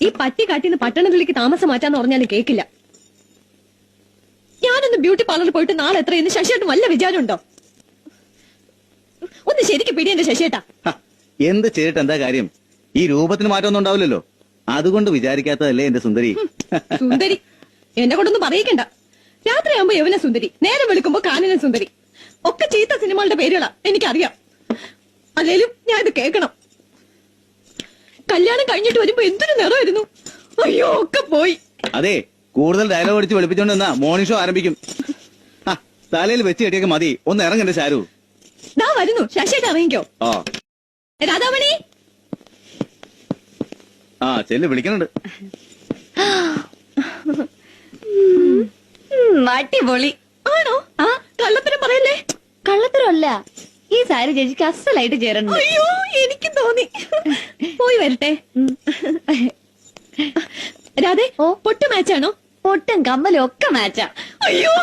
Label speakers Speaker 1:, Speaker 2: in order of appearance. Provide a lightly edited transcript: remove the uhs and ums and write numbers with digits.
Speaker 1: ഈ പട്ടിക്കാട്ടിന്ന് പട്ടണത്തിലേക്ക് താമസം മാറ്റാന്ന് പറഞ്ഞാലും കേക്കില്ല. ഞാനൊന്ന് ബ്യൂട്ടി പാർലറിൽ പോയിട്ട് നാളെ എത്രയെന്ന് ശശിയേട്ടൻ വല്ല വിചാരമുണ്ടോ? ഒന്ന് ശരിക്കും പിടി എന്റെ ശശിയേട്ടാ.
Speaker 2: എന്ത് ചെയ്തിട്ട് എന്താ കാര്യം? ഈ രൂപത്തിന് മാറ്റമൊന്നും ഉണ്ടാവില്ലല്ലോ. അതുകൊണ്ട് വിചാരിക്കാത്തതല്ലേ എന്റെ സുന്ദരി.
Speaker 1: സുന്ദരി എന്നെ കൊണ്ടൊന്നും പറയിക്കണ്ട. രാത്രിയാകുമ്പോ യവന സുന്ദരി, നേരം വെളുക്കുമ്പോ കാനന സുന്ദരി, ഒക്കെ ചീത്ത സിനിമകളുടെ പേരുകളാ എനിക്കറിയാം. അല്ലേലും ഞാൻ ഇത് കേൾക്കണം. കല്യാണം കഴിഞ്ഞിട്ട് വരുമ്പോ എന്തൊരു നിറമായിരുന്നു. അയ്യോ ഒക്കെ പോയി.
Speaker 2: അതെ, കൂടുതൽ ഡയലോഗ് അടിച്ച് വെളുപ്പിച്ചോണ്ട് നിന്നാ മോർണിംഗ് ഷോ ആരംഭിക്കും. തലയിൽ വെച്ച് കെട്ടിയൊക്കെ മതി. ഒന്ന് ഇറങ്ങണ്ടേ ശാരു?
Speaker 1: ദാ വരുന്നു. ശശിയേട്ട ഇറങ്ങിക്കോ. രാധാമണി
Speaker 2: ചെല്ല്, വിളിക്കുന്നുണ്ട്.
Speaker 3: അടിപൊളി
Speaker 1: ആണോ? കള്ളത്തരം പറയല്ലേ.
Speaker 3: കള്ളത്തരമല്ല, ഈ സാരി ചേച്ചിക്ക് അസലായിട്ട് ചേരണം.
Speaker 1: അയ്യോ എനിക്ക് തോന്നി. പോയി വരട്ടെ. രാധേ, പൊട്ട് മാച്ചാണോ?
Speaker 3: പൊട്ടും കമ്മലും ഒക്കെ മാച്ചാ.
Speaker 1: അയ്യോ